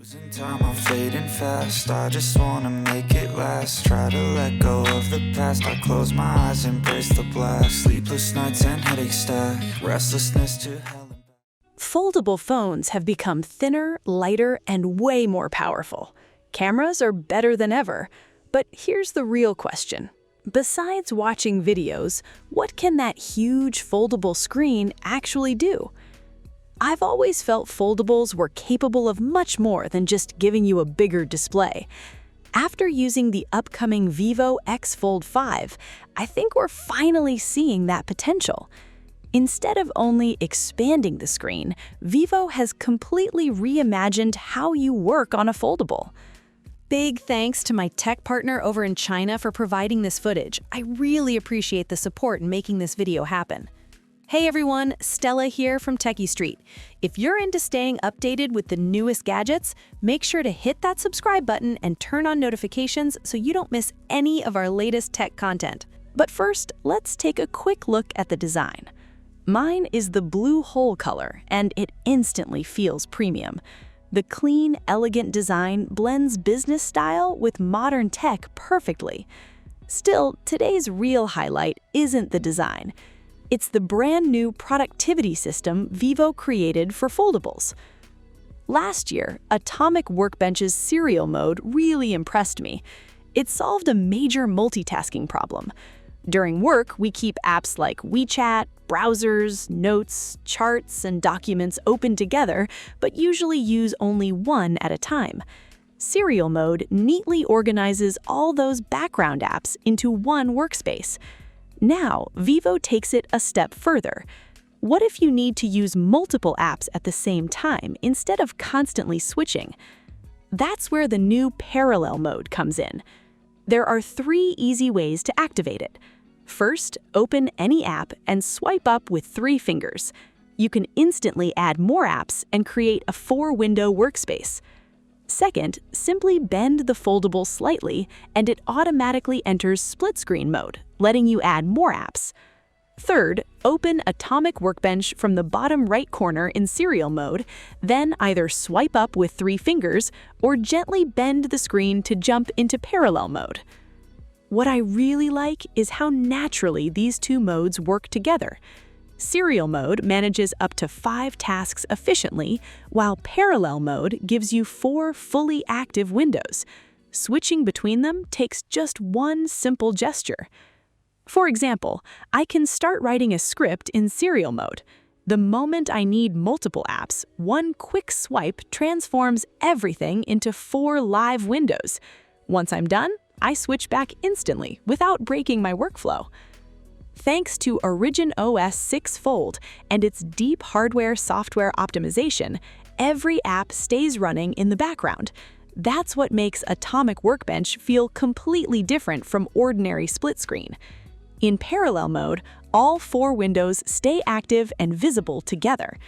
Losing time, I'm fading fast. I just wanna make it last. Try to let go of the past. I close my eyes, embrace the blast. Sleepless nights and headache stack. Restlessness to hell and back. Foldable phones have become thinner, lighter, and way more powerful. Cameras are better than ever. But here's the real question. Besides watching videos, what can that huge foldable screen actually do? I've always felt foldables were capable of much more than just giving you a bigger display. After using the upcoming Vivo X Fold 5, I think we're finally seeing that potential. Instead of only expanding the screen, Vivo has completely reimagined how you work on a foldable. Big thanks to my tech partner over in China for providing this footage. I really appreciate the support in making this video happen. Hey everyone, Stella here from Techie Street. If you're into staying updated with the newest gadgets, make sure to hit that subscribe button and turn on notifications so you don't miss any of our latest tech content. But first, let's take a quick look at the design. Mine is the blue hole color, and it instantly feels premium. The clean, elegant design blends business style with modern tech perfectly. Still, today's real highlight isn't the design. It's the brand new productivity system Vivo created for foldables. Last year, Atomic Workbench's serial mode really impressed me. It solved a major multitasking problem. During work, we keep apps like WeChat, browsers, notes, charts, and documents open together, but usually use only one at a time. Serial mode neatly organizes all those background apps into one workspace. Now, Vivo takes it a step further. What if you need to use multiple apps at the same time instead of constantly switching? That's where the new parallel mode comes in. There are 3 easy ways to activate it. First, open any app and swipe up with 3 fingers. You can instantly add more apps and create a 4-window workspace. Second, simply bend the foldable slightly and it automatically enters split screen mode, letting you add more apps. Third, open Atomic Workbench from the bottom right corner in serial mode, then either swipe up with 3 fingers or gently bend the screen to jump into parallel mode. What I really like is how naturally these 2 modes work together. Serial mode manages up to 5 tasks efficiently, while parallel mode gives you 4 fully active windows. Switching between them takes just one simple gesture. For example, I can start writing a script in serial mode. The moment I need multiple apps, one quick swipe transforms everything into 4 live windows. Once I'm done, I switch back instantly without breaking my workflow. Thanks to Origin OS 6 Fold and its deep hardware-software optimization, every app stays running in the background. That's what makes Atomic Workbench feel completely different from ordinary split screen. In parallel mode, all 4 windows stay active and visible together.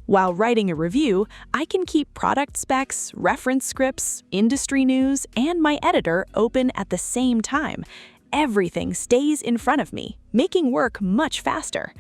While writing a review, I can keep product specs, reference scripts, industry news, and my editor open at the same time. Everything stays in front of me, making work much faster.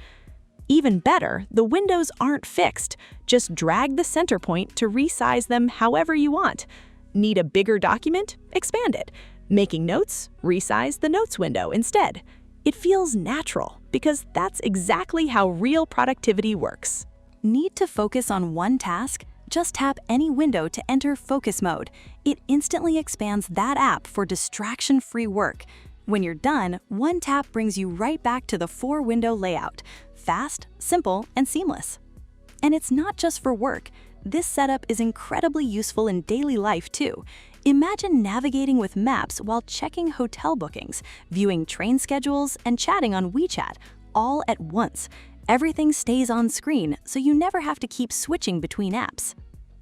Even better, the windows aren't fixed. Just drag the center point to resize them however you want. Need a bigger document? Expand it. Making notes? Resize the notes window instead. It feels natural because that's exactly how real productivity works. Need to focus on one task? Just tap any window to enter focus mode. It instantly expands that app for distraction-free work. When you're done, one tap brings you right back to the 4-window layout. Fast, simple, and seamless. And it's not just for work. This setup is incredibly useful in daily life too. Imagine navigating with maps while checking hotel bookings, viewing train schedules, and chatting on WeChat, all at once. Everything stays on screen, so you never have to keep switching between apps.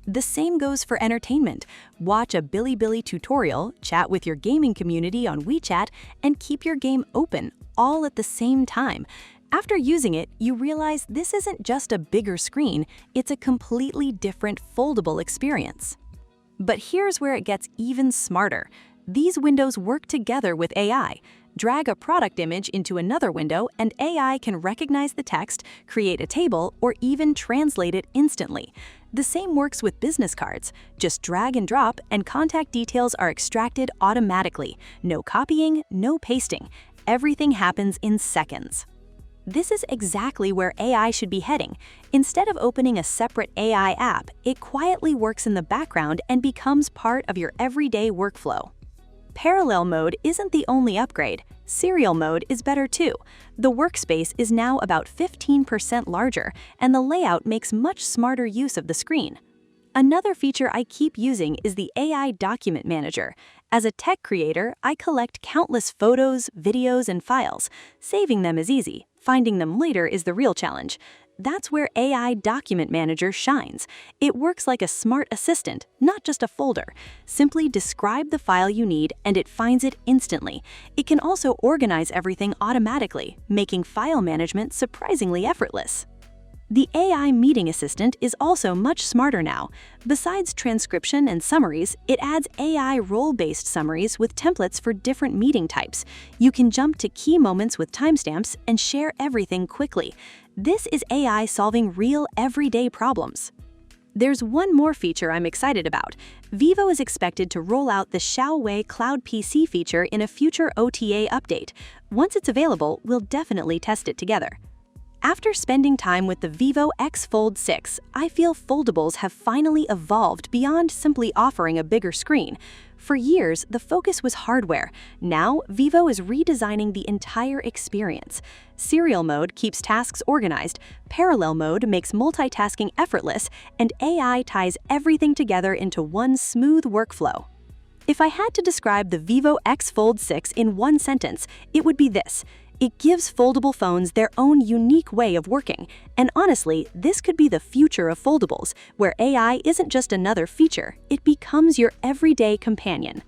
The same goes for entertainment. Watch a Bilibili tutorial, chat with your gaming community on WeChat, and keep your game open, all at the same time. After using it, you realize this isn't just a bigger screen, it's a completely different foldable experience. But here's where it gets even smarter. These windows work together with AI. Drag a product image into another window and AI can recognize the text, create a table, or even translate it instantly. The same works with business cards. Just drag and drop and contact details are extracted automatically. No copying, no pasting. Everything happens in seconds. This is exactly where AI should be heading. Instead of opening a separate AI app, it quietly works in the background and becomes part of your everyday workflow. Parallel mode isn't the only upgrade. Serial mode is better too. The workspace is now about 15% larger, and the layout makes much smarter use of the screen. Another feature I keep using is the AI Document Manager. As a tech creator, I collect countless photos, videos, and files. Saving them is easy. Finding them later is the real challenge. That's where AI Document Manager shines. It works like a smart assistant, not just a folder. Simply describe the file you need and it finds it instantly. It can also organize everything automatically, making file management surprisingly effortless. The AI Meeting Assistant is also much smarter now. Besides transcription and summaries, it adds AI role-based summaries with templates for different meeting types. You can jump to key moments with timestamps and share everything quickly. This is AI solving real everyday problems. There's one more feature I'm excited about. Vivo is expected to roll out the Xiaowei Cloud PC feature in a future OTA update. Once it's available, we'll definitely test it together. After spending time with the Vivo X Fold 6, I feel foldables have finally evolved beyond simply offering a bigger screen. For years, the focus was hardware. Now, Vivo is redesigning the entire experience. Serial mode keeps tasks organized, parallel mode makes multitasking effortless, and AI ties everything together into one smooth workflow. If I had to describe the Vivo X Fold 6 in one sentence, it would be this. It gives foldable phones their own unique way of working. And honestly, this could be the future of foldables, where AI isn't just another feature, it becomes your everyday companion.